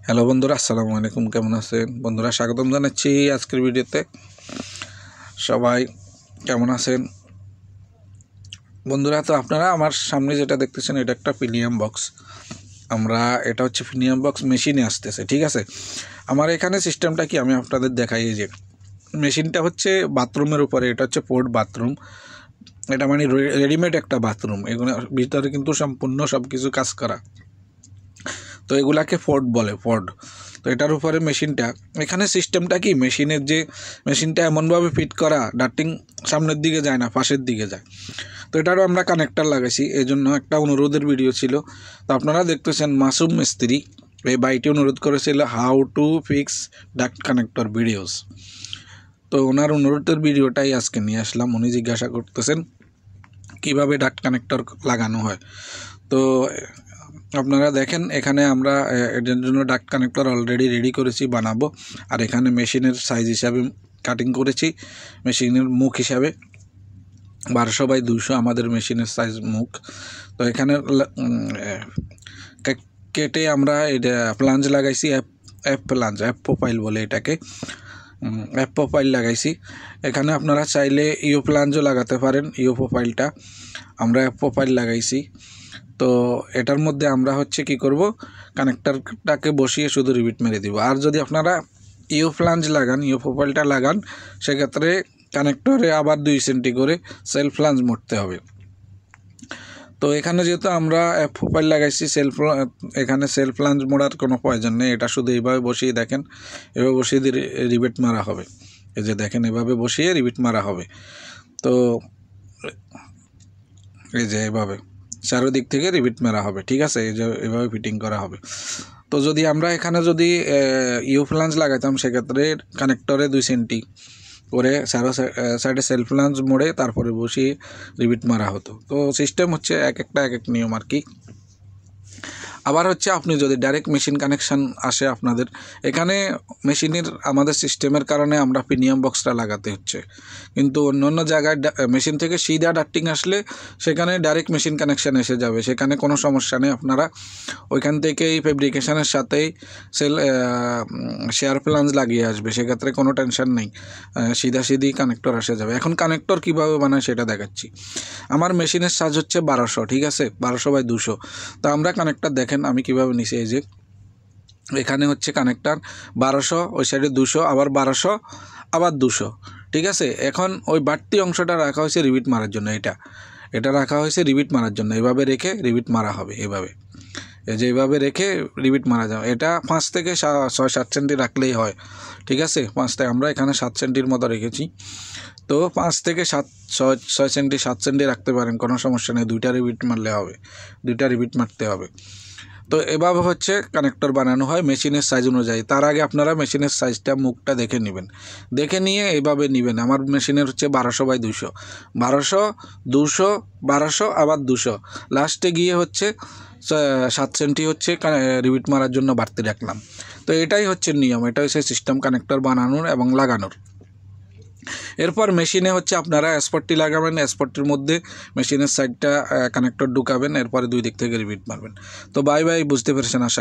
Hello বন্ধুরা, আসসালামু আলাইকুম। কেমন আছেন বন্ধুরা? স্বাগতম জানাচ্ছি আজকের ভিডিওতে। সবাই কেমন আছেন বন্ধুরা? তো আপনারা আমার সামনে যেটা দেখতেছেন এটা একটা প্রিমিয়াম বক্স। এটা হচ্ছে প্রিমিয়াম বক্স মেশিনে আসতেছে, ঠিক আছে। আমার এখানে সিস্টেমটা কি আমি আপনাদের দেখাই। যে মেশিনটা হচ্ছে বাথরুমের উপরে, এটা হচ্ছে পোর্ট বাথরুম। এটা মানে রেডিমেড একটা বাথরুম, এগুলো ভিতরে কিন্তু সম্পূর্ণ সব কিছু কাজ করা। তো এগুলাকে ফোর্ড বলে, ফোর্ড। তো এটার উপরে মেশিনটা, এখানে সিস্টেমটা কি, মেশিনটা এমনভাবে ফিট করা ডার্টিং সামনের দিকে যায় না, পাশের দিকে যায়। তো এটারও আমরা কানেক্টার লাগাইছি, এই জন্য একটা অনুরোধের ভিডিও ছিল। তো আপনারা দেখতেছেন মাসুম মিস্ত্রি এই বাইটি অনুরোধ করেছিল how to fix duct connector videos. তো ওনার অনুরোধের ভিডিওটাই আজকে নিয়ে আসলাম। উনি জিজ্ঞাসা করতেছেন কিভাবে ডাক্ট কানেক্টর লাগানো হয়। তো আপনারা দেখেন, এখানে আমরা এটার জন্য ডাক্ট কানেক্টর অলরেডি রেডি করেছি, বানাবো। আর এখানে মেশিনের সাইজ হিসাবে কাটিং করেছি, মেশিনের মুখ হিসাবে 12x200 আমাদের মেশিনের সাইজ মুখ। তো এখানে কেটে আমরা এটা প্লাঞ্জ লাগাইছি, অ্যাপ প্রোফাইল বলে এটাকে, অ্যাপ প্রোফাইল লাগাইছি। এখানে আপনারা চাইলে ইউ প্লাঞ্জও লাগাতে পারেন। ইউ প্রোফাইলটা আমরা অ্যাপ প্রোফাইল লাগাইছি। তো এটার মধ্যে আমরা হচ্ছে কি করব, কানেক্টরটাকে বসিয়ে শুধু রিবিট মেরে দিব। আর যদি আপনারা ইউ ফ্লাঞ্জ লাগান, ইউ প্রোফাইলটা লাগান, সেক্ষেত্রে কানেক্টরে আবার 2 সেন্টি করে সেলফ ফ্লাঞ্জ মরতে হবে। তো এখানে যেহেতু আমরা প্রোফাইল লাগাইছি, এখানে সেলফ ফ্লাঞ্জ মোড়ার কোনো প্রয়োজন নেই। এটা শুধু এইভাবে বসিয়ে দেখেন, এভাবে বসিয়ে দিয়ে রিবিট মারা হবে। এই যে দেখেন, এভাবে বসিয়ে রিবিট মারা হবে। তো এই যে এভাবে চারোদিক থেকে রিবিট মারা হবে, ঠিক আছে। এই যে এভাবে ফিটিং করা হবে। তো যদি আমরা এখানে যদি ইউ ফ্লাঞ্জ লাগাইতাম, সেক্ষেত্রে কানেক্টরে 2 সেন্টি করে সাইডে সেলফ ফ্লাঞ্জ মোড়ে তারপরে বসিয়ে রিবিট মারা হতো। তো সিস্টেম হচ্ছে এক এক নিয়ম আর কি। আবার হচ্ছে আপনি যদি ডাইরেক্ট মেশিন কানেকশান আসে আপনাদের এখানে, মেশিনের আমাদের সিস্টেমের কারণে আমরা প্রিমিয়াম বক্সটা লাগাতে হচ্ছে। কিন্তু অন্য জায়গায় মেশিন থেকে সিধা ডার্টিং আসলে সেখানে ডাইরেক্ট মেশিন কানেকশান এসে যাবে, সেখানে কোনো সমস্যা নেই। আপনারা ওইখান থেকেই ফেব্রিকেশনের সাথেই শেয়ার প্লাঞ্জ লাগিয়ে আসবে, সেক্ষেত্রে কোনো টেনশন নেই, সিধি কানেক্টর আসে যাবে। এখন কানেক্টর কীভাবে বানায় সেটা দেখাচ্ছি। আমার মেশিনের সাইজ হচ্ছে 1200, ঠিক আছে, 12x200। তো আমরা কানেক্টর দেখেন আমি কিভাবে নিছি। এই যে এখানে হচ্ছে কানেক্টর 1200, ওই সাইডে 200, আবার 1200, আবার 200, ঠিক আছে। এখন ওই বাড়তি অংশটা রাখা হয়েছে রিবিট মারার জন্য। এটা রাখা হয়েছে রিবিট মারার জন্য। এভাবে রেখে রিবিট মারা হবে, এভাবে, এই যে এভাবে রেখে রিবিট মারা যাবে। এটা 5 থেকে 6-7 সেন্টি রাখলেই হয়, ঠিক আছে। 5 থেকে আমরা এখানে 7 সেন্টির মতো রেখেছি। তো 5 থেকে 6 সেন্টি 7 সেন্টি রাখতে পারেন, কোনো সমস্যা নেই। 2টা রিবিট মারলে হবে, 2টা রিবিট মারতে হবে। তো এভাবে হচ্ছে কানেক্টর বানানো হয় মেশিনের সাইজ অনুযায়ী। তার আগে আপনারা মেশিনের সাইজটা, মুখটা দেখে নেবেন, দেখে নিয়ে এইভাবে নেবেন। আমার মেশিনের হচ্ছে 12x200, 1200, 200, 1200, আবার 200, লাস্টে গিয়ে হচ্ছে 7 সেন্টি হচ্ছে রিবিট মারার জন্য বাড়তি রাখলাম। তো এটাই হচ্ছে নিয়ম, এটা হচ্ছে সিস্টেম কানেক্টর বানানোর এবং লাগানোর। এরপর মেশিনে হচ্ছে আপনারা স্পটটি লাগাবেন, স্পটটির মধ্যে মেশিনের সাইডটা কানেক্টর ঢুকাবেন, এরপরে 2 দিক থেকে রিবিট মারবেন। তো বাই, বুঝতে পেরেছেন আশা